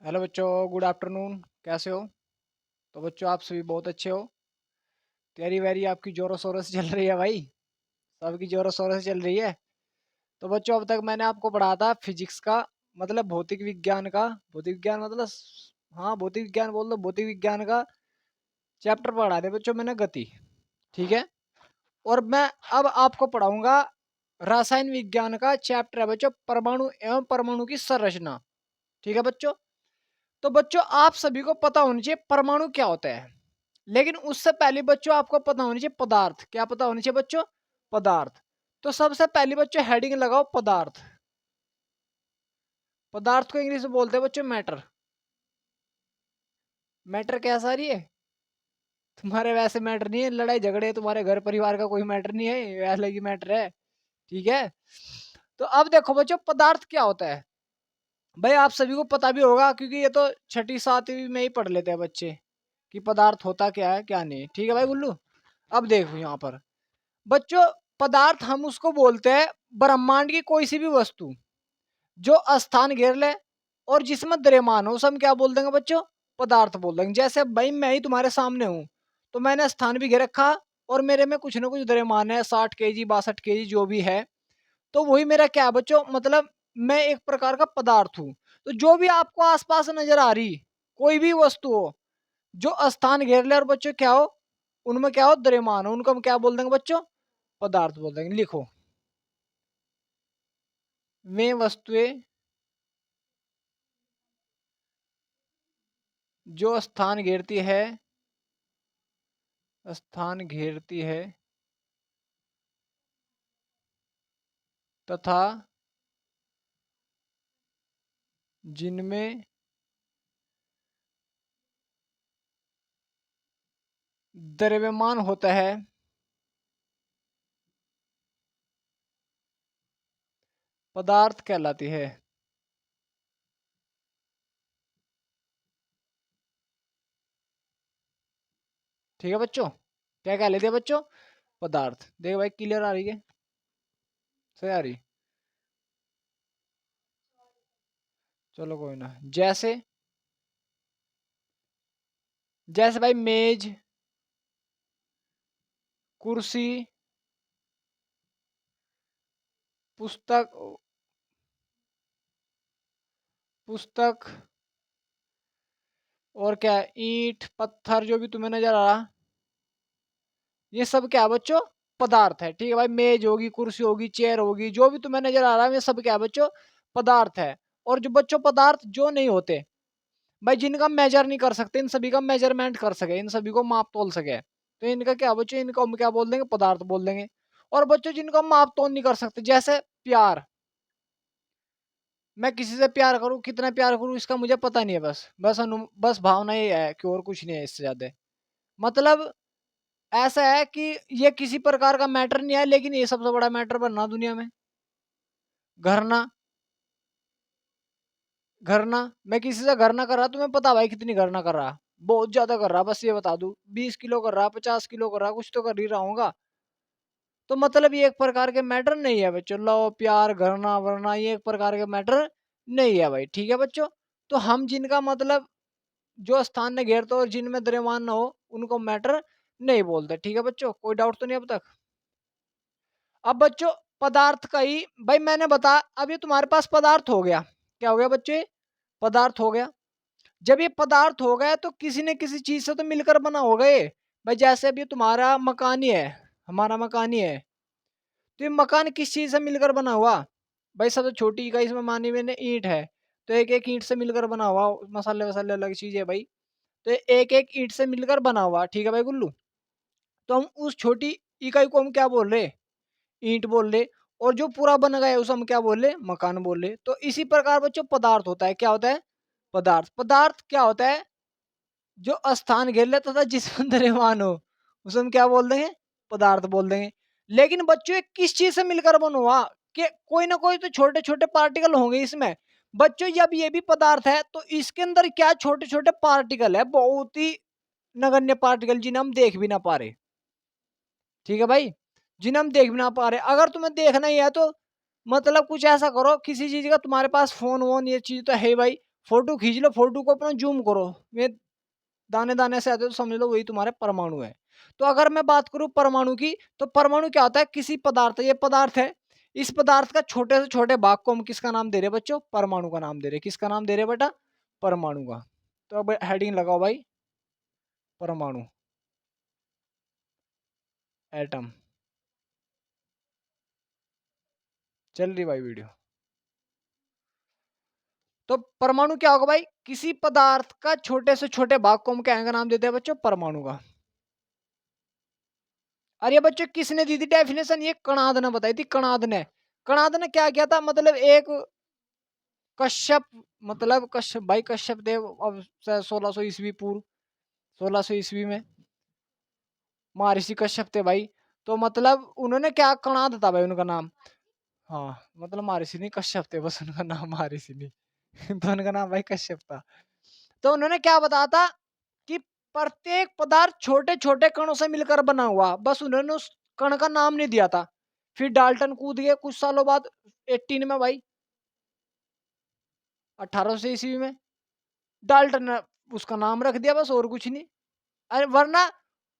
Hello बच्चों, good afternoon. कैसे हो? तो बच्चों आप सभी बहुत अच्छे हो। तैयारी वैरी आपकी जोरों शोरों से चल रही है भाई। सबकी जोरों शोरों से चल रही है। तो बच्चों अब तक मैंने आपको पढ़ाया था फिजिक्स का, मतलब भौतिक विज्ञान का। भौतिक विज्ञान मतलब हाँ, भौतिक विज्ञान बोल दो। भौतिक विज्ञान का चैप्टर पढ़ा दे बच्चों मैंने, गति। ठीक है। और मैं अब आपको पढ़ाऊंगा रसायन विज्ञान का चैप्टर है बच्चों, परमाणु एवं परमाणु की संरचना। ठीक है बच्चों। तो बच्चों आप सभी को पता होना चाहिए परमाणु क्या होता है। लेकिन उससे पहले बच्चों आपको पता होनी चाहिए पदार्थ। क्या पता होनी चाहिए बच्चों? पदार्थ। तो सबसे पहले बच्चों हेडिंग लगाओ पदार्थ। पदार्थ को इंग्लिश में बोलते हैं बच्चों मैटर। मैटर कैसा रही है तुम्हारे? वैसे मैटर नहीं है, लड़ाई झगड़े तुम्हारे घर परिवार का कोई मैटर नहीं है, वैसे ही मैटर है। ठीक है। तो अब देखो बच्चों पदार्थ क्या होता है। भाई आप सभी को पता भी होगा, क्योंकि ये तो छठी सातवीं में ही पढ़ लेते हैं बच्चे कि पदार्थ होता क्या है क्या नहीं। ठीक है भाई गुल्लू। अब देखो यहाँ पर बच्चों, पदार्थ हम उसको बोलते हैं ब्रह्मांड की कोई सी भी वस्तु जो स्थान घेर ले और जिसमें द्रव्यमान हो, उसे हम क्या बोल देंगे बच्चों? पदार्थ बोल देंगे। जैसे भाई मैं ही तुम्हारे सामने हूं, तो मैंने स्थान भी घेर रखा और मेरे में कुछ ना कुछ द्रव्यमान है, 60 kg 62 kg जो भी है। तो वही मेरा क्या है बच्चों, मतलब मैं एक प्रकार का पदार्थ हूं। तो जो भी आपको आसपास नजर आ रही कोई भी वस्तु हो जो स्थान घेर ले और बच्चों क्या हो, उनमें क्या हो, द्रव्यमान हो, उनको हम क्या बोल देंगे बच्चों? पदार्थ बोल देंगे। लिखो, वे वस्तुएं जो स्थान घेरती है तथा जिनमें द्रव्यमान होता है, पदार्थ कहलाती है। ठीक है बच्चों। क्या कह लेते हैं बच्चों? पदार्थ। देखो भाई क्लियर आ रही है? सही आ रही? चलो कोई ना। जैसे जैसे भाई मेज, कुर्सी, पुस्तक, पुस्तक और क्या है, ईंट पत्थर जो भी तुम्हें नजर आ रहा, ये सब क्या है बच्चों? पदार्थ है। ठीक है भाई, मेज होगी, कुर्सी होगी, चेयर होगी, जो भी तुम्हें नजर आ रहा है ये सब क्या है बच्चों? पदार्थ है। और जो बच्चों पदार्थ जो नहीं होते भाई, जिनका मेजर नहीं कर सकते, इन सभी का मेजरमेंट कर सके, इन सभी को माप तोल सके, तो इनका क्या बच्चों, इनको हम क्या बोल देंगे? पदार्थ बोल देंगे। और बच्चों जिनको हम माप तोल नहीं कर सकते, जैसे प्यार। मैं किसी से प्यार करूं, कितना प्यार करूं, इसका मुझे पता नहीं है। बस भावना ही है कि और कुछ नहीं है इससे ज्यादा। मतलब ऐसा है कि ये किसी प्रकार का मैटर नहीं है, लेकिन ये सबसे बड़ा मैटर बनना दुनिया में। घरना, घरना। मैं किसी से घरना कर रहा, तुम्हें पता भाई कितनी घरना कर रहा? बहुत ज्यादा कर रहा, बस ये बता दूं 20 किलो कर रहा, 50 किलो कर रहा, कुछ तो कर ही रहा हूँ। तो मतलब ये एक प्रकार के मैटर नहीं है बच्चों। लव प्यार घरना वरना ये एक प्रकार के मैटर नहीं है भाई। ठीक है बच्चों। तो हम जिनका मतलब जो स्थान ने घेरते हो और जिनमें द्रव्यमान न हो, उनको मैटर नहीं बोलते। ठीक है बच्चों, कोई डाउट तो नहीं अब तक? अब बच्चों पदार्थ का ही भाई मैंने बता, अब ये तुम्हारे पास पदार्थ हो गया। क्या हो गया बच्चों? ये पदार्थ हो गया। जब ये पदार्थ हो गया तो किसी न किसी चीज से तो मिलकर बना होगा ये। भाई जैसे अभी तुम्हारा मकान ही है, हमारा मकान ही है, तो ये मकान किस चीज से मिलकर बना हुआ? भाई सबसे छोटी इकाई इसमें मानी मैंने ईंट है, तो एक एक ईंट से मिलकर बना हुआ। मसाले वसाले अलग चीज है भाई। तो एक एक ईंट से मिलकर बना हुआ। ठीक है भाई गुल्लू। तो हम उस छोटी इकाई को हम क्या बोल रहे? ईंट बोल रहे। और जो पूरा बन गया है उसे हम क्या बोल रहे? मकान बोल रहे। तो इसी प्रकार बच्चों पदार्थ होता है। क्या होता है? पदार्थ। पदार्थ क्या होता है? जो स्थान घेर लेता था जिसमें द्रव्यमान हो, उसे हम क्या बोल देंगे? पदार्थ बोल देंगे। लेकिन बच्चों ये किस चीज से मिलकर बना हुआ? कि कोई ना कोई तो छोटे छोटे पार्टिकल होंगे इसमें। बच्चों जब ये भी पदार्थ है तो इसके अंदर क्या छोटे छोटे पार्टिकल है, बहुत ही नगण्य पार्टिकल, जिन्हें हम देख भी ना पा रहे। ठीक है भाई, जिन्हें हम देख भी ना पा रहे। अगर तुम्हें देखना ही है तो मतलब कुछ ऐसा करो, किसी चीज का तुम्हारे पास फोन वोन ये चीज तो है भाई, फोटो खींच लो, फोटो को अपना जूम करो, ये दाने दाने से आते हो तो समझ लो वही तुम्हारे परमाणु है। तो अगर मैं बात करूं परमाणु की, तो परमाणु क्या होता है, किसी पदार्थ, ये पदार्थ है, इस पदार्थ का छोटे से छोटे भाग को हम किसका नाम दे रहे हैं बच्चों, परमाणु का नाम दे रहे हैं। किसका नाम दे रहे हैं बेटा, परमाणु का। तो अब हेडिंग लगाओ भाई, परमाणु, एटम। चल रही भाई वीडियो। तो परमाणु क्या होगा भाई, किसी पदार्थ का छोटे से छोटे भाग को हम क्या का नाम देते हैं बच्चों, परमाणु का। और ये बच्चों किसने दी थी डेफिनेशन, ये कणाद ने बताई थी, कणाद ने। कणाद ने क्या किया था, मतलब एक कश्यप, मतलब कश्यप भाई, कश्यप देव अब 1600 ईस्वी पूर्व, 1600 ईस्वी में महर्षि कश्यप थे भाई। तो मतलब उन्होंने क्या, कणाद था भाई उनका नाम। हाँ मतलब महर्षि नहीं, कश्यप थे बस, उनका नाम महर्षि नहीं तो उनका नाम भाई कश्यप था। तो उन्होंने क्या बताया था कि प्रत्येक पदार्थ छोटे छोटे कणों से मिलकर बना हुआ, बस उन्होंने उस कण का नाम नहीं दिया था। फिर डाल्टन कूद गए कुछ सालों बाद, 18 में भाई, 1800 ईस्वी में डाल्टन ने उसका नाम रख दिया, बस और कुछ नहीं। अरे वरना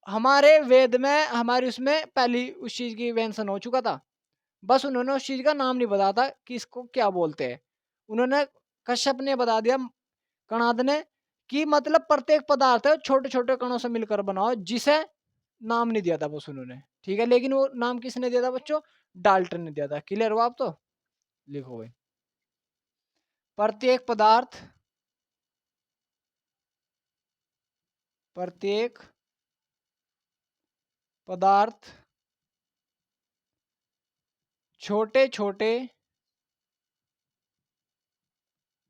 हमारे वेद में, हमारे उसमें पहली उस चीज की इन्वेंशन हो चुका था, बस उन्होंने उस चीज का नाम नहीं बताया था कि इसको क्या बोलते हैं। उन्होंने, कश्यप ने बता दिया, कणाद ने, कि मतलब प्रत्येक पदार्थ है छोटे छोटे कणों से मिलकर बना हो, जिसे नाम नहीं दिया था बस उन्होंने, ठीक है। लेकिन वो नाम किसने दिया था बच्चों, डाल्टन ने दिया था। क्लियर हुआ आप तो, लिखो भाई, प्रत्येक पदार्थ, प्रत्येक पदार्थ छोटे छोटे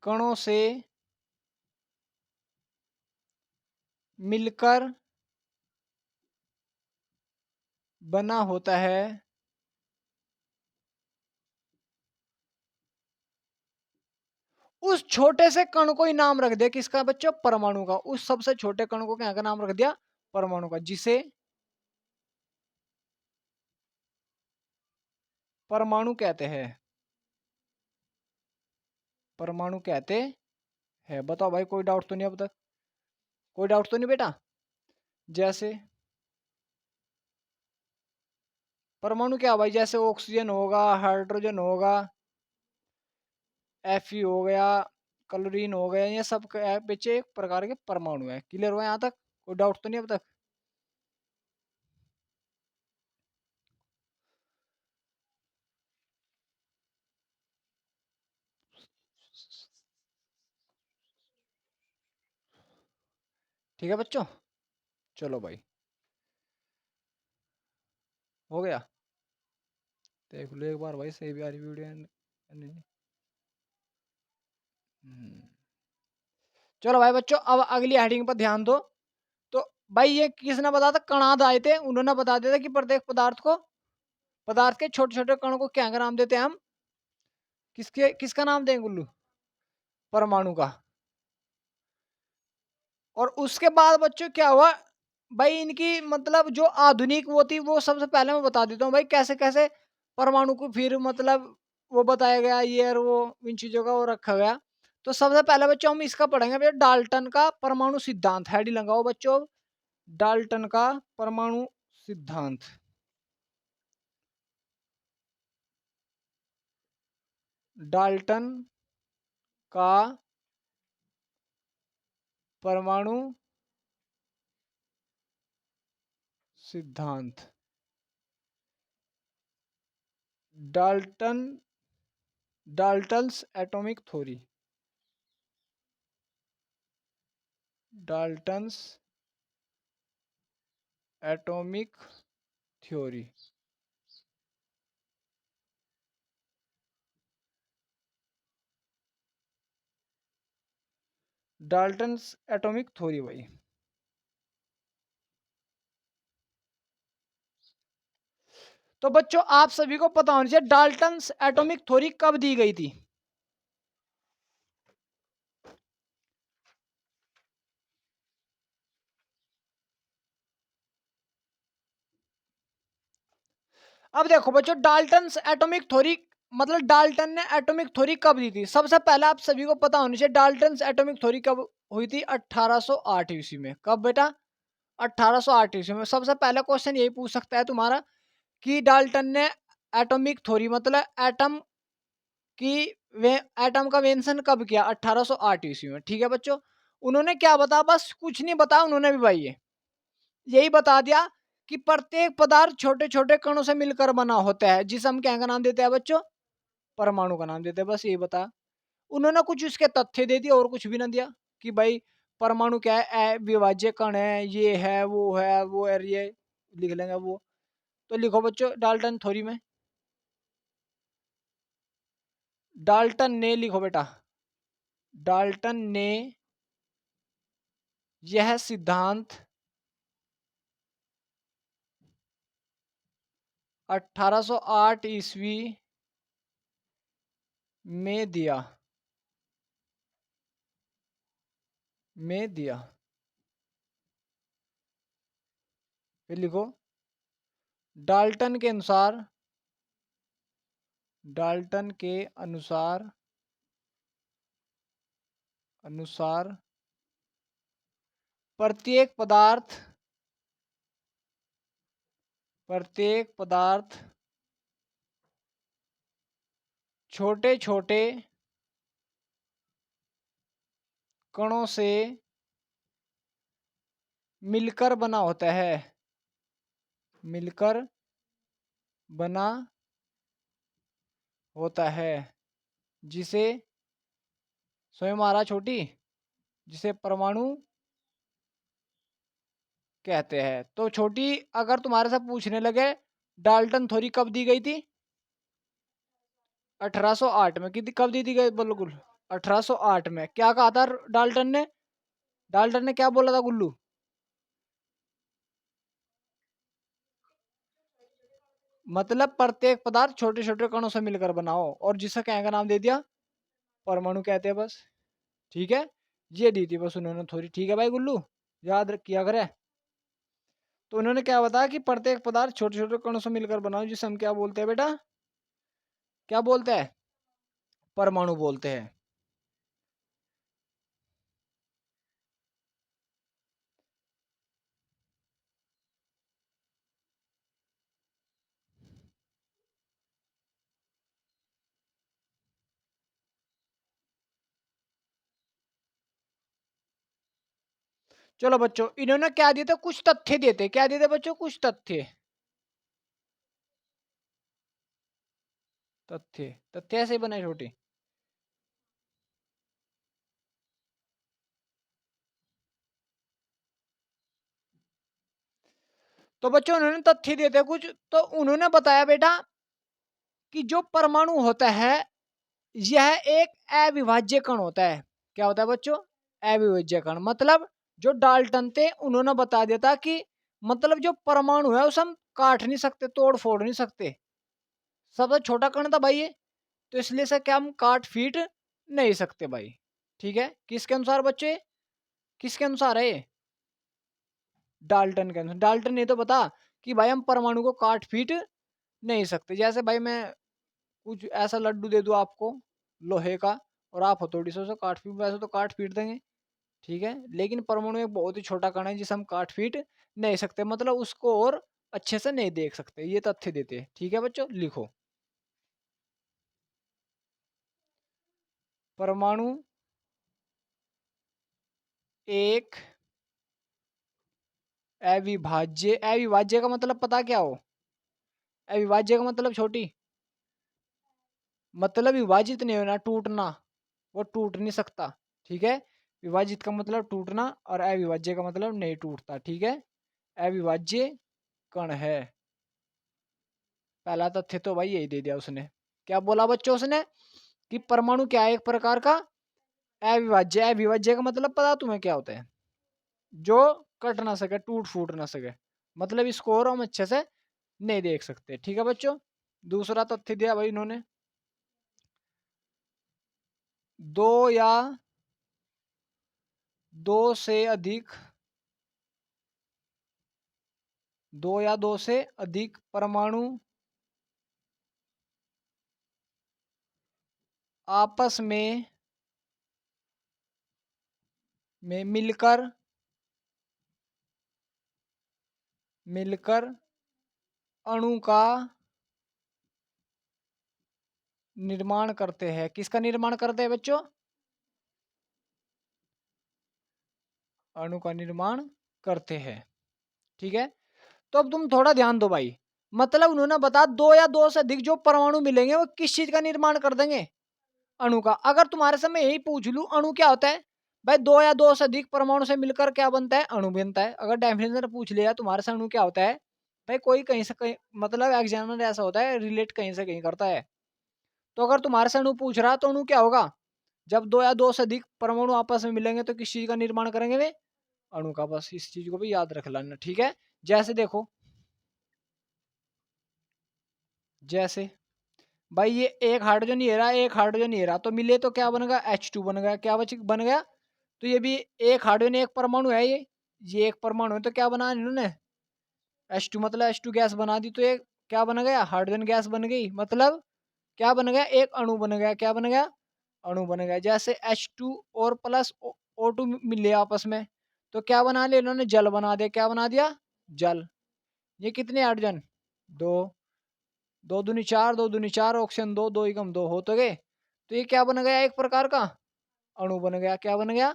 कणों से मिलकर बना होता है। उस छोटे से कण को ही नाम रख दिया किसका बच्चों, परमाणु का। उस सबसे छोटे कण को क्या का नाम रख दिया, परमाणु का, जिसे परमाणु कहते हैं। परमाणु कहते हैं। बताओ भाई, कोई डाउट तो नहीं अब तक, कोई डाउट तो नहीं बेटा। जैसे परमाणु क्या भाई, जैसे ऑक्सीजन होगा, हाइड्रोजन होगा, Fe हो गया, क्लोरीन हो गया, ये सब बच्चे एक प्रकार के परमाणु है। क्लियर हुआ यहाँ तक, कोई डाउट तो नहीं अब तक। ठीक है बच्चों, चलो भाई, हो गया। देख लो एक बार भाई, सही भी आ रही वीडियो नहीं। हम्म। चलो भाई बच्चों, अब अगली हेडिंग पर ध्यान दो। तो भाई ये किसने बताया था, कणाद आए थे, उन्होंने बता दिया था कि प्रत्येक पदार्थ को, पदार्थ के छोटे छोटे कणों को क्या का नाम देते हैं हम, किसके, किसका नाम देंगे गुल्लू, परमाणु का। और उसके बाद बच्चों क्या हुआ भाई, इनकी मतलब जो आधुनिक वो थी, वो सबसे पहले मैं बता देता हूँ भाई, कैसे कैसे परमाणु को फिर मतलब वो बताया गया, ये और वो इन चीजों का वो रखा गया। तो सबसे पहले बच्चों हम इसका पढ़ेंगे भैया, डाल्टन का परमाणु सिद्धांत। हेडी लगाओ बच्चों, डाल्टन का परमाणु सिद्धांत। डाल्टन का परमाणु सिद्धांत। Dalton, Dalton's atomic theory, Dalton's atomic theory. Dalton's atomic theory भाई। तो बच्चों आप सभी को पता होना चाहिए डाल्टन्स एटॉमिक थ्योरी कब दी गई थी। अब देखो बच्चों, डाल्टन्स एटॉमिक थ्योरी मतलब डाल्टन ने एटॉमिक थ्योरी कब दी थी? सबसे पहले आप सभी को पता होनी चाहिए डाल्टन एटॉमिक थ्योरी कब हुई थी? 1808 ईस्वी में। कब बेटा? 1808 ईस्वी में। सबसे पहला क्वेश्चन यही पूछ सकता है तुम्हारा कि डाल्टन ने एटॉमिक थ्योरी मतलब एटम की वे एटम का इन्वेंशन कब किया? 1808 ईस्वी में। ठीक है बच्चों, उन्होंने क्या बताया? बस कुछ नहीं बताया उन्होंने भी भाई, ये यही बता दिया कि प्रत्येक पदार्थ छोटे छोटे कणों से मिलकर बना होता है, जिसे हम क्या का नाम देते हैं बच्चों? परमाणु का नाम देते हैं। बस यही बता, उन्होंने कुछ उसके तथ्य दे दिए और कुछ भी ना दिया कि भाई परमाणु क्या है, विभाज्य कण है, ये है वो है ये लिख लेंगे वो। तो लिखो बच्चों डाल्टन थ्योरी में, डाल्टन ने, लिखो बेटा, डाल्टन ने यह सिद्धांत 1808 ईस्वी में दिया, में दिया। फिर लिखो डाल्टन के अनुसार, डाल्टन के अनुसार, अनुसार प्रत्येक पदार्थ, प्रत्येक पदार्थ छोटे छोटे कणों से मिलकर बना होता है, मिलकर बना होता है, जिसे स्वयं हमारा छोटी, जिसे परमाणु कहते हैं। तो छोटी, अगर तुम्हारे से पूछने लगे डाल्टन थ्योरी कब दी गई थी? 1808 में। कितनी कब दी थी गई? बिल्कुल 1808 में। क्या कहा था डाल्टन ने? डाल्टन ने क्या बोला था गुल्लू? मतलब प्रत्येक पदार्थ छोटे छोटे कणों से मिलकर बनाओ, और जिसे क्या का नाम दे दिया? परमाणु कहते हैं। बस ठीक है, ये दी थी बस उन्होंने थ्योरी। ठीक है भाई गुल्लू, याद किया करे। तो उन्होंने क्या बताया कि प्रत्येक पदार्थ छोटे छोटे कणों से मिलकर बनाओ, जिसे हम क्या बोलते हैं बेटा? क्या बोलते हैं? परमाणु बोलते हैं। चलो बच्चों, इन्होंने क्या दिए थे? कुछ तथ्य दिए थे। क्या दिए थे बच्चों? कुछ तथ्य। तथ्य, तथ्य ऐसे ही बने छोटी। तो बच्चों उन्होंने तथ्य दिए थे कुछ, तो उन्होंने बताया बेटा कि जो परमाणु होता है यह एक अविभाज्य कण होता है। क्या होता है बच्चों? अविभाज्य कण। मतलब जो डाल्टन थे उन्होंने बता दिया था कि मतलब जो परमाणु है उसे हम काट नहीं सकते, तोड़ फोड़ नहीं सकते। सबसे छोटा कण था भाई ये, तो इसलिए से क्या हम काट फीट नहीं सकते भाई। ठीक है, किसके अनुसार बच्चे? किसके अनुसार है ये? डाल्टन के अनुसार। डाल्टन ने तो बता कि भाई हम परमाणु को काट फीट नहीं सकते। जैसे भाई मैं कुछ ऐसा लड्डू दे दूं आपको लोहे का, और आप हथौड़ी से उसे काट पीट, वैसे तो काट पीट देंगे। ठीक है, लेकिन परमाणु एक बहुत ही छोटा कण है जिसे हम काट पीट नहीं सकते, मतलब उसको और अच्छे से नहीं देख सकते। ये तथ्य देते हैं। ठीक है बच्चों, लिखो परमाणु एक अविभाज्य, अविभाज्य का मतलब पता क्या हो? अविभाज्य का मतलब छोटी, मतलब विभाजित नहीं होना, टूटना, वो टूट नहीं सकता। ठीक है, विभाजित का मतलब टूटना और अविभाज्य का मतलब नहीं टूटता। ठीक है, अविभाज्य कण है। पहला तथ्य तो भाई यही दे दिया उसने। क्या बोला बच्चों उसने? कि परमाणु क्या है? एक प्रकार का अविभाज्य। अविभाज्य का मतलब पता तुम्हें क्या होता है? जो कट ना सके, टूट फूट ना सके, मतलब इसको और हम अच्छे से नहीं देख सकते। ठीक है बच्चों, दूसरा तथ्य दिया भाई इन्होंने, दो या दो से अधिक, दो या दो से अधिक परमाणु आपस में मिलकर अणु का निर्माण करते हैं। किसका निर्माण करते हैं बच्चों? अणु का निर्माण करते हैं। ठीक है, तो अब तुम थोड़ा ध्यान दो भाई। मतलब उन्होंने बता दो या दो से अधिक जो परमाणु मिलेंगे वो किस चीज का निर्माण कर देंगे? अणु का। अगर तुम्हारे से मैं यही पूछ लूं अणु क्या होता है, भाई दो या दो से अधिक परमाणु से मिलकर क्या बनता है? अणु बनता है। अगर डेफिनेशन पूछ लिया तुम्हारे से अणु क्या होता है, भाई कोई कहीं से कहीं, मतलब एग्जामिनर ऐसा होता है रिलेट कहीं से कहीं करता है। तो अगर तुम्हारे से अणु पूछ रहा तो अणु क्या होगा? जब दो या दो से अधिक परमाणु आपस में मिलेंगे तो किस चीज का निर्माण करेंगे वे? अणु का। बस इस चीज को भी याद रख लेना। ठीक है, जैसे देखो, जैसे भाई ये एक हाइड्रोजन ये रहा, एक हाइड्रोजन ये रहा, तो मिले तो क्या बन गया? H2 बन गया। क्या बन गया? तो ये भी एक हाइड्रोजन एक परमाणु है, ये एक परमाणु है, तो क्या बना इन्होंने? H2, मतलब H2 गैस बना दी, तो ये क्या बन गया? हाइड्रोजन गैस बन गई। मतलब क्या बन गया? एक अणु बन गया। क्या बन गया? अणु बन गया। जैसे H2 और प्लस O2 मिले आपस में, तो क्या बना लिया इन्होंने? जल बना दिया। क्या बना दिया? जल। ये कितने हाइड्रोजन? दो। दो दूनी चार, दो दूनी चार, ऑक्सीजन दो, दो एकम दो हो तो गए। तो ये क्या बन गया? एक प्रकार का अणु बन गया। क्या बन गया?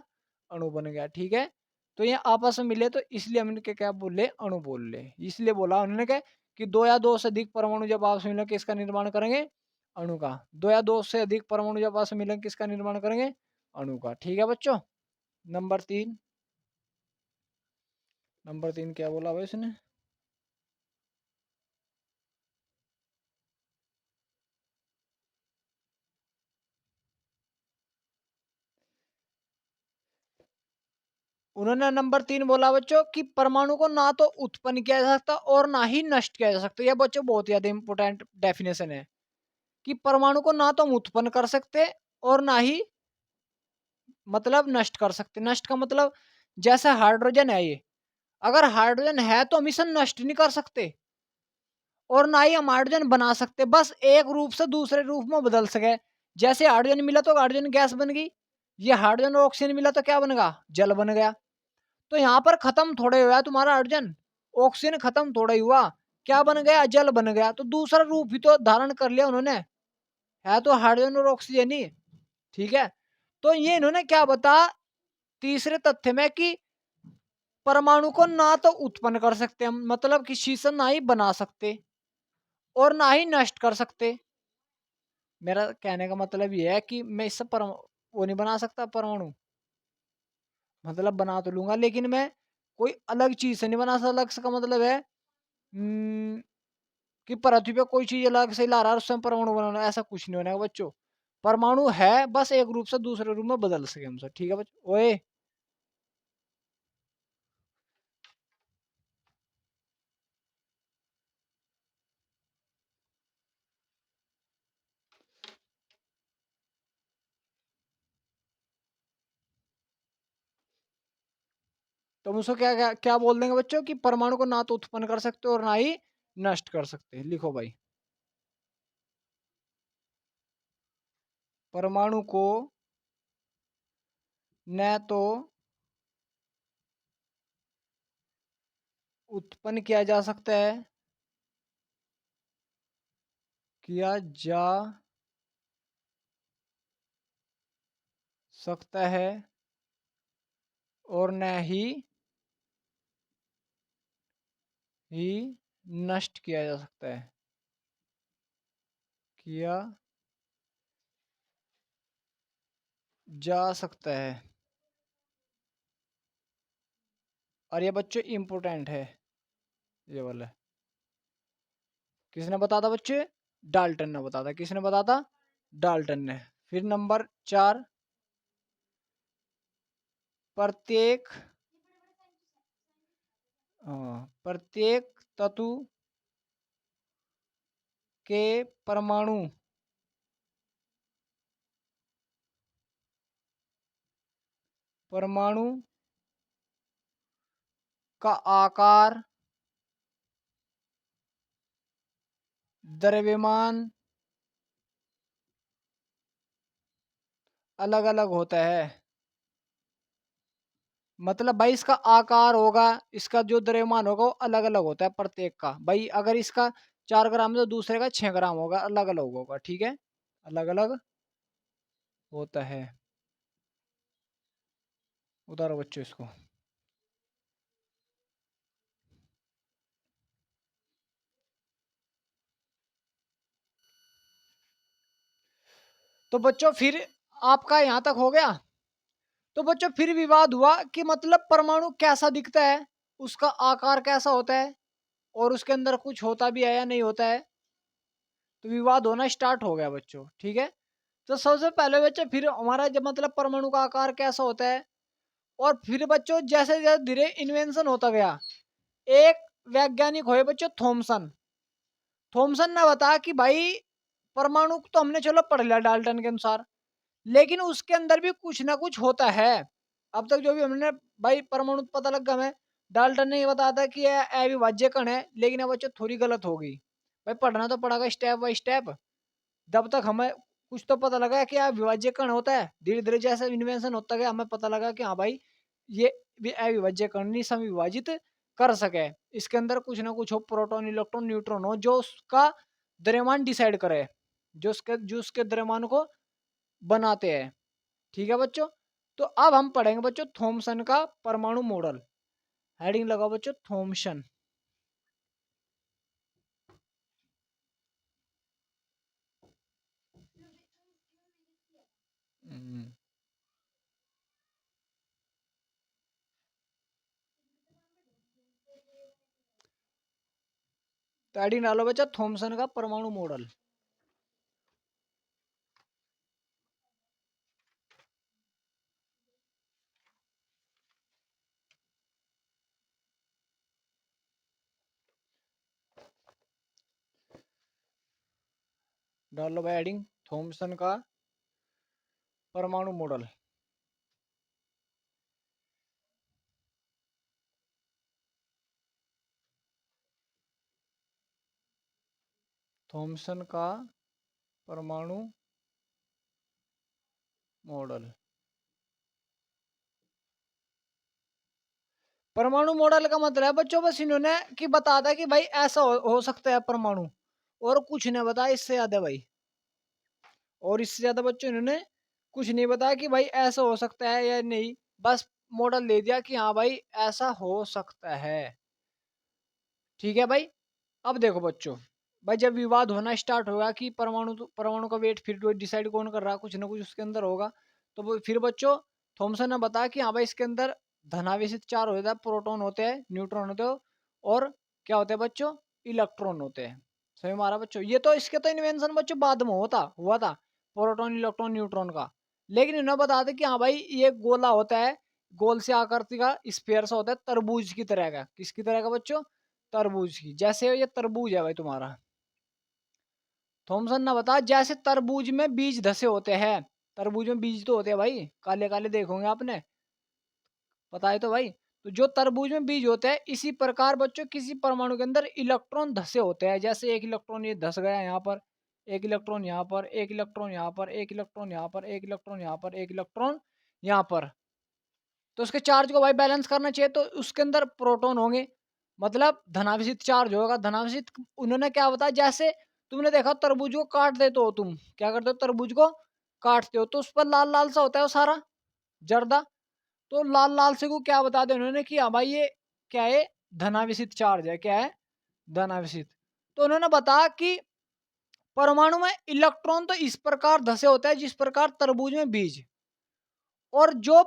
अणु बन गया। ठीक है, तो ये आपस में मिले तो इसलिए हम इनके क्या बोल ले? अणु बोल ले। इसलिए बोला उन्होंने क्या कि दो या दो से अधिक परमाणु जब आपस में मिले किसका निर्माण करेंगे? अणु का। दो या दो से अधिक परमाणु जब आपस में मिले किसका निर्माण करेंगे? अणु का। ठीक है बच्चों। नंबर 3, नंबर 3 क्या बोला भाई इसने? उन्होंने नंबर 3 बोला बच्चों कि परमाणु को ना तो उत्पन्न किया जा सकता और ना ही नष्ट किया जा सकता। यह बच्चों बहुत ज्यादा इंपॉर्टेंट डेफिनेशन है कि परमाणु को ना तो हम उत्पन्न कर सकते और ना ही मतलब नष्ट कर सकते। नष्ट का मतलब जैसे हाइड्रोजन है ये, अगर हाइड्रोजन है तो हम इसे नष्ट नहीं कर सकते और ना ही हम हाइड्रोजन बना सकते, बस एक रूप से दूसरे रूप में बदल सके। जैसे हाइड्रोजन मिला तो हाइड्रोजन गैस बन गई, ये हाइड्रोजन और ऑक्सीजन मिला तो क्या बन गया? जल बन गया। तो यहाँ पर खत्म थोड़े हुआ तुम्हारा हाइड्रोजन, ऑक्सीजन खत्म थोड़ा ही हुआ, क्या बन गया? जल बन गया। तो दूसरा रूप भी तो धारण कर लिया उन्होंने, है तो हाइड्रोजन और ऑक्सीजन ही। ठीक है, तो ये इन्होंने क्या बता तीसरे तथ्य में कि परमाणु को ना तो उत्पन्न कर सकते हम, मतलब किसी से ना ही बना सकते और ना ही नष्ट कर सकते। मेरा कहने का मतलब ये है कि मैं इससे वो नहीं बना सकता परमाणु, मतलब बना तो लूंगा लेकिन मैं कोई अलग चीज से नहीं बना सकता। अलग से का मतलब है कि पृथ्वी पे कोई चीज अलग से ला रहा है उससे परमाणु बनाना, ऐसा कुछ नहीं होना है बच्चों। परमाणु है बस एक रूप से दूसरे रूप में बदल सके हमसे। ठीक है बच्चों। ओए, तो हम उसको क्या क्या क्या बोल देंगे बच्चों कि परमाणु को ना तो उत्पन्न कर सकते और ना ही नष्ट कर सकते। लिखो भाई, परमाणु को न तो उत्पन्न किया जा सकता है, किया जा सकता है और न ही नष्ट किया जा सकता है, किया जा सकता है। और ये बच्चों इंपोर्टेंट है, ये वाला किसने बताया था बच्चे? डाल्टन ने बताया था। किसने बताया था? डाल्टन ने। फिर नंबर 4, प्रत्येक प्रत्येक तत्व के परमाणु परमाणु का आकार, द्रव्यमान अलग अलग होता है। मतलब भाई इसका आकार होगा, इसका जो द्रव्यमान होगा वो अलग अलग होता है प्रत्येक का। भाई अगर इसका 4 ग्राम है तो दूसरे का 6 ग्राम होगा, अलग अलग होगा। ठीक है, अलग अलग होता है। उतारो बच्चों इसको। तो बच्चों फिर आपका यहां तक हो गया। तो बच्चों फिर विवाद हुआ कि मतलब परमाणु कैसा दिखता है, उसका आकार कैसा होता है, और उसके अंदर कुछ होता भी है या नहीं होता है। तो विवाद होना स्टार्ट हो गया बच्चों। ठीक है, तो सबसे पहले बच्चों फिर हमारा जब मतलब परमाणु का आकार कैसा होता है, और फिर बच्चों जैसे जैसे धीरे इन्वेंशन होता गया। एक वैज्ञानिक हुए बच्चों थॉमसन। थॉमसन ने बताया कि भाई परमाणु तो हमने चलो पढ़ लिया डाल्टन के अनुसार, लेकिन उसके अंदर भी कुछ ना कुछ होता है। अब तक जो भी हमने भाई परमाणु पता लगा हमें, डाल्टन ने ये बताया था कि यह अविभाज्य कण है, लेकिन अब बच्चों थोड़ी गलत हो गई। भाई पढ़ना तो पड़ेगा स्टेप बाय स्टेप। जब तक हमें कुछ तो पता लगा कि अविभाज्य कण होता है, धीरे धीरे जैसे इन्वेंशन होता गया हमें पता लगा कि हाँ भाई ये भी अविभाज्य कण नहीं समविभाजित कर सके। इसके अंदर कुछ ना कुछ हो, प्रोटॉन इलेक्ट्रॉन न्यूट्रॉन हो, जो उसका द्रव्यमान डिसाइड करे, जो उसके द्रव्यमान को बनाते हैं। ठीक है बच्चों, तो अब हम पढ़ेंगे बच्चों थॉमसन का परमाणु मॉडल। हेडिंग लगाओ बच्चों थॉमसन। तो हेडिंग डालो बच्चा थॉमसन का परमाणु मॉडल। डाल लो भाई हेडिंग थॉमसन का परमाणु मॉडल। थॉमसन का परमाणु मॉडल। परमाणु मॉडल का मतलब है बच्चों बस इन्होंने कि बता था कि भाई ऐसा हो सकता है परमाणु, और कुछ नहीं बताया इससे ज्यादा भाई। और इससे ज्यादा बच्चों इन्होंने कुछ नहीं बताया कि भाई ऐसा हो सकता है या नहीं। बस मॉडल दे दिया कि हाँ भाई ऐसा हो सकता है। ठीक है भाई। अब देखो बच्चों, भाई जब विवाद होना स्टार्ट होगा कि परमाणु का वेट फिर डिसाइड कौन कर रहा है, कुछ ना कुछ उसके अंदर होगा। तो फिर बच्चों थॉमसन ने बताया कि हाँ भाई इसके अंदर धनावेशित चार होता है, प्रोटॉन होते हैं, न्यूट्रॉन होते हैं, और क्या होते हैं बच्चों, इलेक्ट्रॉन होते हैं। सही मारा बच्चों। ये तो इसके तो इन्वेंशन बच्चों बाद में हुआ था प्रोटॉन इलेक्ट्रॉन न्यूट्रॉन का। लेकिन इन्होंने बता दें कि हाँ भाई ये गोला होता है, गोल से आकृति का स्फीयर सा होता है, तरबूज की तरह का। किसकी तरह का बच्चों, तरबूज की। जैसे ये तरबूज है भाई तुम्हारा। थॉमसन ने बताया जैसे तरबूज में बीज धसे होते हैं, तरबूज में बीज तो होते हैं भाई, काले काले देखोगे आपने, पता है तो भाई। तो जो तरबूज में बीज होते हैं, इसी प्रकार बच्चों किसी परमाणु के अंदर इलेक्ट्रॉन धसे होते हैं। जैसे एक इलेक्ट्रॉन ये धस गया यहाँ पर, एक इलेक्ट्रॉन यहाँ पर, एक इलेक्ट्रॉन यहाँ पर, एक इलेक्ट्रॉन यहाँ पर, एक इलेक्ट्रॉन यहाँ पर, एक इलेक्ट्रॉन यहाँ पर। तो उसके चार्ज को भाई बैलेंस करना चाहिए, तो उसके अंदर प्रोटॉन होंगे, मतलब धनावेशित चार्ज होगा। धनावेशित उन्होंने क्या बताया, जैसे तुमने देखा तरबूज को काट देते हो, तुम क्या करते हो तरबूज को काटते हो तो उस पर लाल लाल सा होता है वो सारा जर्दा। तो लाल लाल से को क्या बता दिया उन्होंने कि हाँ भाई ये क्या है, धनावेशित चार्ज है। क्या है, धनावेशित। तो उन्होंने बताया कि परमाणु में इलेक्ट्रॉन तो इस प्रकार धसे होता है जिस प्रकार तरबूज में बीज, और जो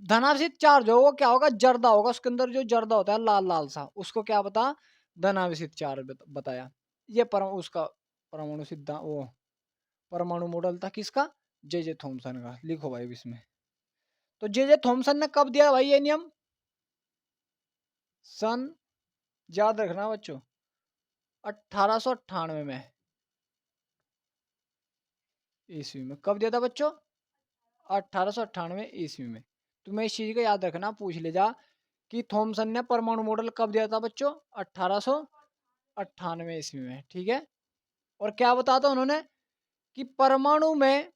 धनावेशित चार्ज हो वो क्या होगा, जर्दा होगा। उसके अंदर जो जर्दा होता है लाल लाल सा, उसको क्या बता, धनावेशित चार्ज बताया। ये उसका परमाणु सिद्धांत, वो परमाणु मॉडल था किसका, जे जे थॉमसन का। लिखो भाई इसमें। तो जे जे थॉमसन ने कब दिया भाई ये नियम, सन, याद रखना बच्चों, 1898 में, ईस्वी में। कब दिया था बच्चों, 1898 ईस्वी में। तुम्हें इस चीज को याद रखना, पूछ ले जा कि थॉमसन ने परमाणु मॉडल कब दिया था बच्चों, 1898 ईस्वी में। ठीक है। और क्या बताया था उन्होंने कि परमाणु में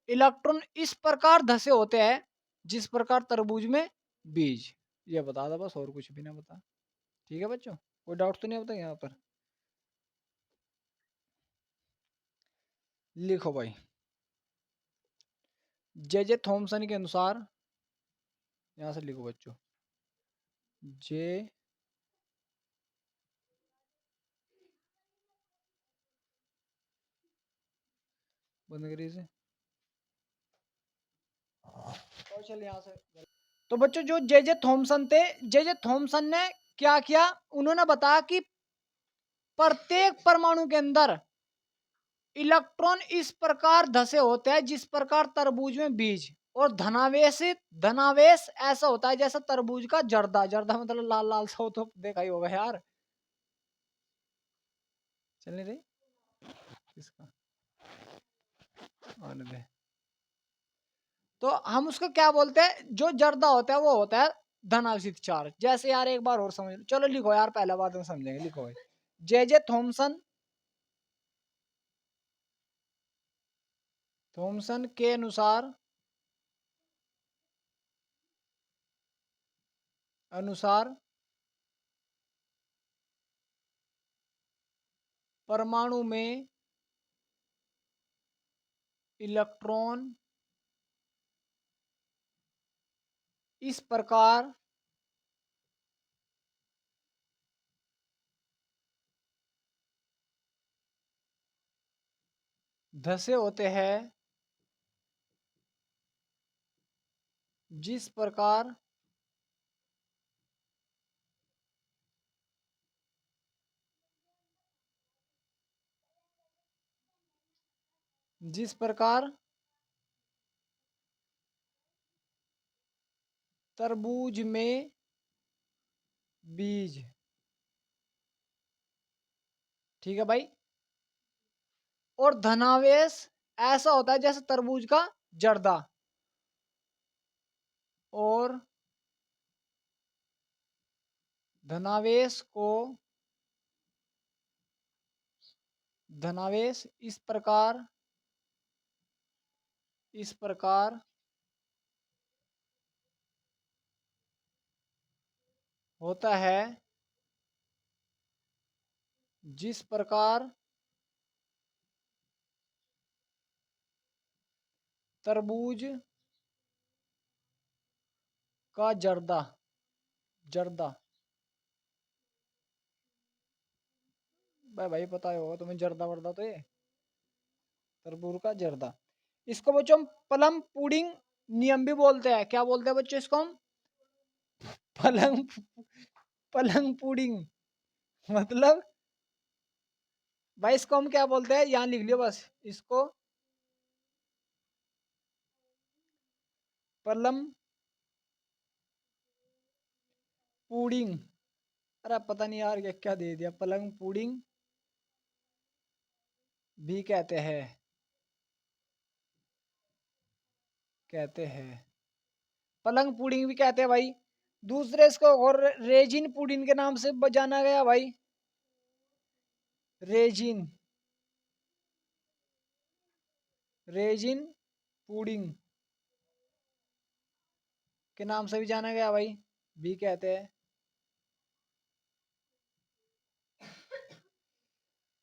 इलेक्ट्रॉन इस प्रकार धसे होते हैं जिस प्रकार तरबूज में बीज। ये बता दो बस, और कुछ भी ना बता। ठीक है बच्चों, कोई डाउट तो नहीं होता यहाँ पर? लिखो भाई। जे थॉमसन के अनुसार, यहां से लिखो बच्चों, जे बंद करिए इसे। कौशल यहाँ से। तो बच्चों जो जे थॉमसन थे, जे थॉमसन ने क्या किया, उन्होंने बताया कि प्रत्येक परमाणु के अंदर इलेक्ट्रॉन इस प्रकार धसे होते हैं जिस प्रकार तरबूज में बीज, और धनावेश ऐसा होता है जैसा तरबूज का जर्दा। जर्दा मतलब लाल लाल सा हो, तो देखा ही होगा यार। चलने रही किसका आने दे। तो हम उसको क्या बोलते हैं, जो जर्दा होता है वो होता है धनावेशित चार्ज। जैसे यार एक बार और समझ लो, चलो लिखो यार, पहला बात हम समझेंगे। लिखो भाई, जे थॉमसन, थॉमसन के अनुसार, अनुसार परमाणु में इलेक्ट्रॉन इस प्रकार धसे होते हैं जिस प्रकार जिस प्रकार तरबूज में बीज। ठीक है भाई। और धनावेश ऐसा होता है जैसे तरबूज का जर्दा। और धनावेश को, धनावेश इस प्रकार होता है जिस प्रकार तरबूज का जर्दा। जर्दा भाई, भाई पता होगा तुम्हें जर्दा वर्दा तो, ये तरबूज का जर्दा। इसको बच्चों हम प्लम पुडिंग नियम भी बोलते हैं। क्या बोलते हैं बच्चों इसको हम? पलंग, पलंग पुडिंग मतलब भाई इसको हम क्या बोलते हैं, यहाँ लिख लियो बस इसको, पलम पुडिंग। अरे पता नहीं यार क्या क्या दे दिया, पलंग पुडिंग भी कहते हैं, कहते हैं पलंग पुडिंग भी कहते हैं भाई। दूसरे इसको और रेजिन पुडिंग के नाम से जाना गया भाई। रेजिन, रेजिन पुडिंग के नाम से भी जाना गया भाई, भी कहते हैं।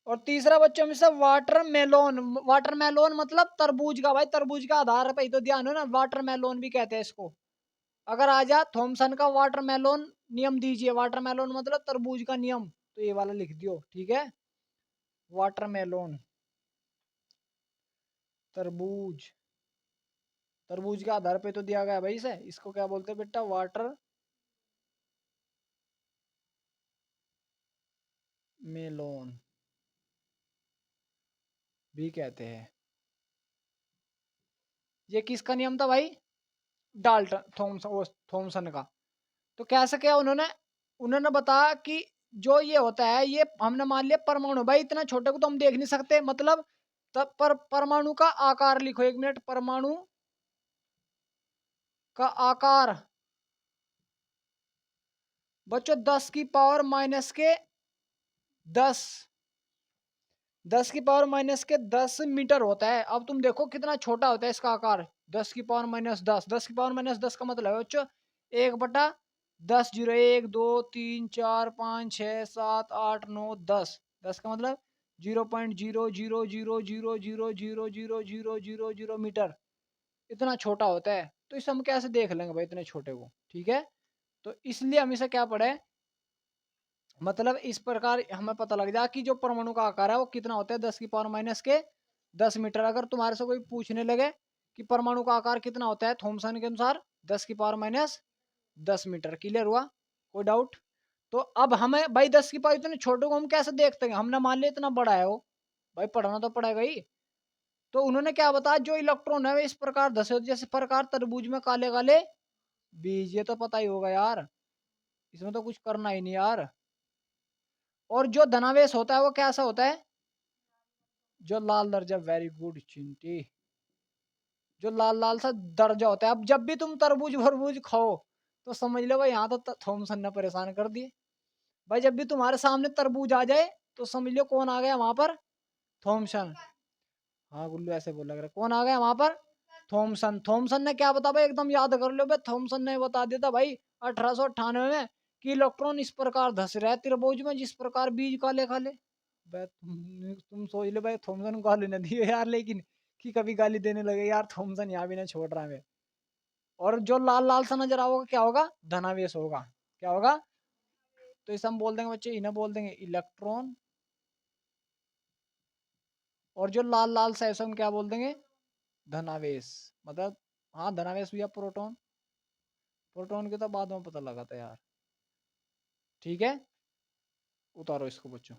और तीसरा बच्चों में से वाटरमेलोन। वाटरमेलोन मतलब तरबूज का भाई, तरबूज का आधार पे ही तो ध्यान हो ना, वाटरमेलोन भी कहते हैं इसको। अगर आ जा थॉमसन का वाटरमेलोन नियम दीजिए, वाटरमेलोन मतलब तरबूज का नियम, तो ये वाला लिख दियो। ठीक है, वाटरमेलोन तरबूज, तरबूज के आधार पे तो दिया गया भाई इसे। इसको क्या बोलते हैं बेटा, वाटर मेलोन भी कहते हैं। ये किसका नियम था भाई? डाल्टन, थॉमसन का। तो कैसे क्या उन्होंने, उन्होंने बताया कि जो ये होता है, ये हमने मान लिया परमाणु भाई, इतना छोटे को तो हम देख नहीं सकते, मतलब तब पर परमाणु का आकार लिखो, एक मिनट, परमाणु का आकार बच्चों 10 की पावर माइनस के 10 10⁻⁻10 मीटर होता है। अब तुम देखो कितना छोटा होता है इसका आकार, 10⁻⁻10। 10⁻⁻10 का मतलब है बच्चों 1/10। 0 1 2 3 4 5 6 7 8 9 10। 10 का मतलब 0.0000000000 इतना छोटा होता है। तो इसे हम कैसे देख लेंगे भाई इतने छोटे को, ठीक है। तो इसलिए हम इसे क्या पढ़े, मतलब इस प्रकार हमें पता लग जाए कि जो परमाणु का आकार है वो कितना होता है, 10⁻⁻10 मीटर। अगर तुम्हारे से कोई पूछने लगे कि परमाणु का आकार कितना होता है थॉमसन के अनुसार, 10⁻⁻10 मीटर। क्लियर हुआ, कोई डाउट? तो अब हमें भाई 10 की पावर इतने छोटे को हम कैसे देखते हैं, हमने मान लिया इतना बड़ा है वो, भाई पढ़ना तो पड़ेगा ही। तो उन्होंने क्या बताया, जो इलेक्ट्रॉन है वे इस प्रकार धसे होते जैसे प्रकार तरबूज में काले काले बीज। ये तो पता ही होगा यार, इसमें तो कुछ करना ही नहीं यार। और जो धनावेश होता है वो कैसा होता है, जो लाल दर्जा, वेरी गुड चिंटी, जो लाल लाल सा दर्जा होता है। अब जब भी तुम तरबूज वरबूज खाओ तो समझ लो भाई यहाँ तो थॉमसन ने परेशान कर दिए। भाई जब भी तुम्हारे सामने तरबूज आ जाए तो समझ लो कौन आ गया वहां पर, थॉमसन। हाँ गुल्लू ऐसे बोल लग रहा है, कौन आ गया वहां पर, थॉमसन। थॉमसन ने क्या बता भाई, एकदम याद कर लो भाई, थॉमसन ने बता दिया था भाई 1898 में कि इलेक्ट्रॉन इस प्रकार धस रहा है त्रिभुज में जिस प्रकार बीज काले काले। भाई तुम सोच लो भाई थॉमसन को गाली न दिए यार, लेकिन कि कभी गाली देने लगे यार, थॉमसन यहाँ भी ना छोड़ रहा है। और जो लाल लाल सा नजर आओगे क्या होगा, धनावेश होगा। क्या होगा, तो इसे हम बोल देंगे बच्चे, इन्हें बोल देंगे इलेक्ट्रॉन। और जो लाल लाल सा है इसे हम क्या बोल देंगे, धनावेश। मतलब हाँ धनावेश भी, प्रोटॉन। प्रोटॉन के तो बाद में पता लगा था यार, ठीक है। उतारो इसको बच्चों।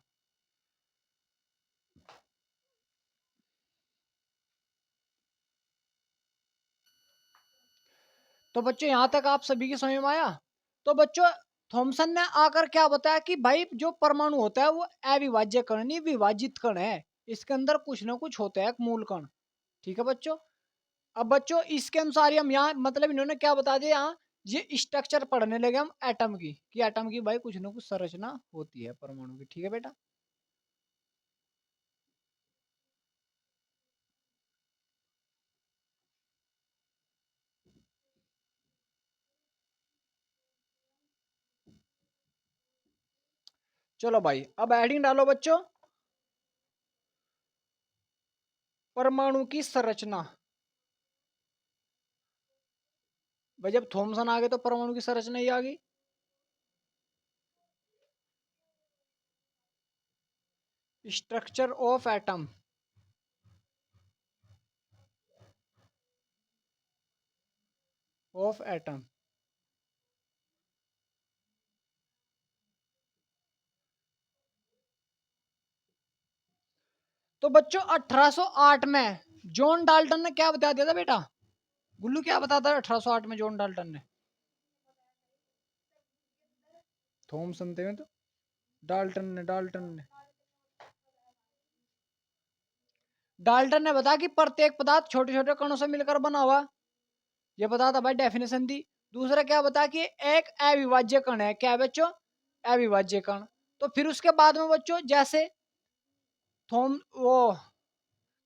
तो बच्चों यहां तक आप सभी की समझ में आया। तो बच्चों थॉमसन ने आकर क्या बताया कि भाई जो परमाणु होता है वो अविभाज्य कण नहीं विभाजित कण है, इसके अंदर कुछ ना कुछ होता है, एक मूल कण। ठीक है बच्चों। अब बच्चों इसके अनुसार ही हम यहाँ मतलब इन्होंने क्या बता दिया, यहाँ ये स्ट्रक्चर पढ़ने लगे हम एटम की, कि एटम की भाई कुछ ना कुछ संरचना होती है परमाणु की। ठीक है बेटा। चलो भाई अब हेडिंग डालो बच्चों, परमाणु की संरचना। भाई जब थॉमसन आ गए तो परमाणु की संरचना ही आ गई। Structure of atom, of atom. तो बच्चों 1808 में जॉन डाल्टन ने क्या बता दिया था बेटा, गुल्लू क्या बताता है 1808 में जॉन डाल्टन ने, थॉमसन थे तो डाल्टन ने बताया कि प्रत्येक पदार्थ छोटे छोटे कणों से मिलकर बना हुआ। ये बता था भाई, डेफिनेशन दी। दूसरा क्या बता कि एक अविभाज्य कण है, क्या है बच्चों, अविभाज्य कण। तो फिर उसके बाद में बच्चों जैसे थॉम वो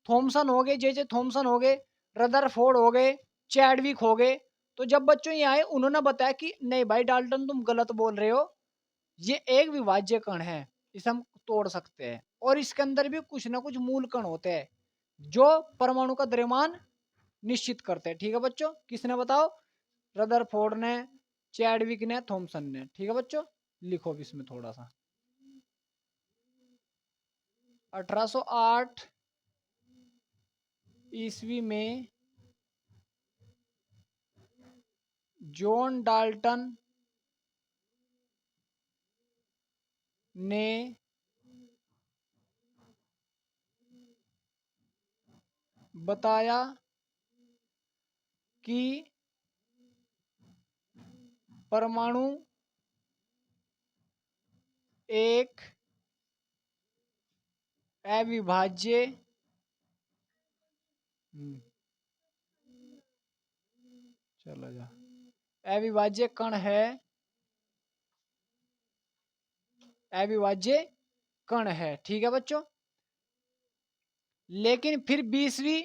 थॉमसन हो गए, जे थॉमसन हो गए, रदरफोर्ड हो गए, चैडविक हो गए। तो जब बच्चों ये आए उन्होंने बताया कि नहीं भाई डाल्टन तुम गलत बोल रहे हो, ये एक विभाज्य कण है, इसे हम तोड़ सकते हैं और इसके अंदर भी कुछ ना कुछ मूल कण होते हैं जो परमाणु का द्रव्यमान निश्चित करते हैं। ठीक है बच्चों, किसने बताओ, रदरफोर्ड ने, चैडविक ने, थॉमसन ने। ठीक है बच्चों, लिखो भी इसमें थोड़ा सा। 1808 ईस्वी में जॉन डाल्टन ने बताया कि परमाणु एक अविभाज्य चलो जा अविभाज्य कण है, अविभाज्य कण है। ठीक है बच्चों। लेकिन फिर 20वीं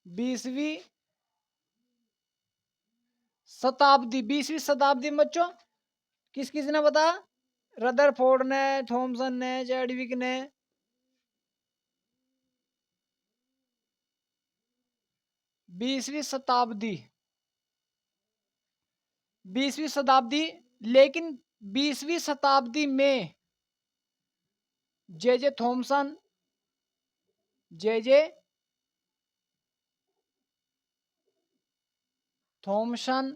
बीसवीं शताब्दी में बच्चों किस किस ने बताया? रदरफोर्ड ने, थॉमसन ने, चैडविक ने। 20वीं शताब्दी, लेकिन 20वीं शताब्दी में J Thomson, J Thomson,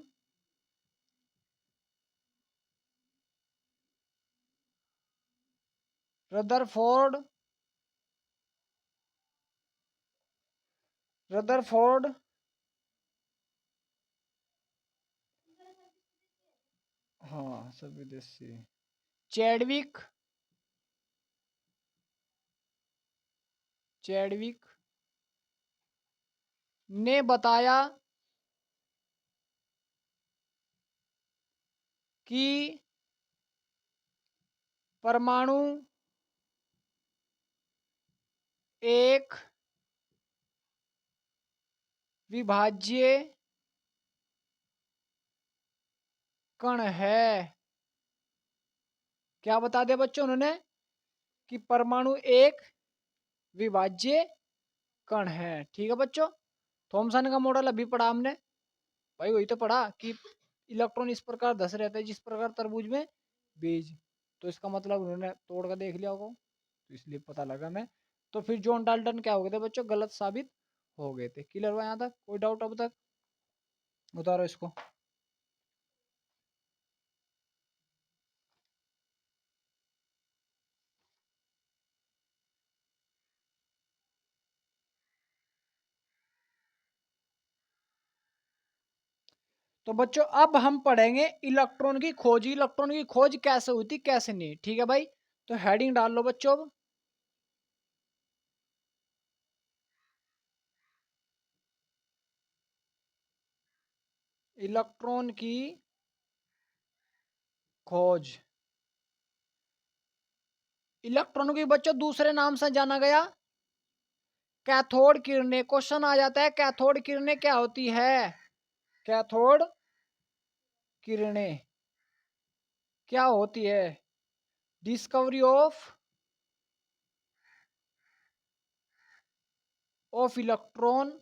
Rutherford हाँ सब विदेशी, चैडविक ने बताया कि परमाणु एक विभाज्य कण है। क्या बता दिया बच्चों उन्होंने? कि परमाणु एक विभाज्य कण है। ठीक है बच्चों, थॉमसन का मॉडल अभी पढ़ा हमने भाई, वही तो पढ़ा कि इलेक्ट्रॉन इस प्रकार धस रहते हैं जिस प्रकार तरबूज में बीज। तो इसका मतलब उन्होंने तोड़ कर देख लिया होगा, तो इसलिए पता लगा मैं। तो फिर जॉन डाल्टन क्या हो गए थे बच्चों? गलत साबित हो गए थे। क्लियर हुआ यहाँ तक? कोई डाउट अब तक? उतारो इसको। तो बच्चों अब हम पढ़ेंगे इलेक्ट्रॉन की खोज। इलेक्ट्रॉन की खोज कैसे होती कैसे नहीं, ठीक है भाई? तो हेडिंग डाल लो बच्चों अब। इलेक्ट्रॉन की खोज। इलेक्ट्रॉन को बच्चों दूसरे नाम से जाना गया कैथोड किरणें। क्वेश्चन आ जाता है कैथोड किरणें क्या होती है? कैथोड किरणें क्या होती है? डिस्कवरी ऑफ इलेक्ट्रॉन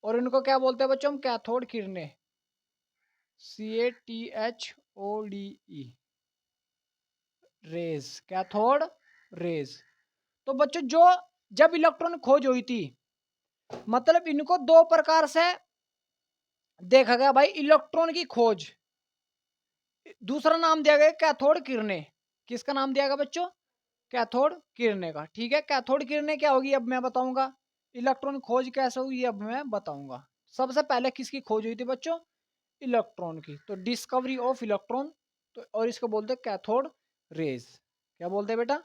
और इनको क्या बोलते हैं बच्चों? हम कैथोड किरणें, CATHODE रेज, कैथोड रेज। तो बच्चों जो जब इलेक्ट्रॉन खोज हुई थी, मतलब इनको दो प्रकार से देखा गया भाई। इलेक्ट्रॉन की खोज, दूसरा नाम दिया गया कैथोड किरणें। किसका नाम दिया गया बच्चों? कैथोड किरणें का। ठीक है, कैथोड किरणें क्या होगी अब मैं बताऊंगा। इलेक्ट्रॉन खोज कैसे हुई अब मैं बताऊंगा। सबसे पहले किसकी खोज हुई थी बच्चों? इलेक्ट्रॉन की। तो डिस्कवरी ऑफ इलेक्ट्रॉन, तो और इसको बोलते हैं कैथोड रेज। क्या बोलते हैं बेटा?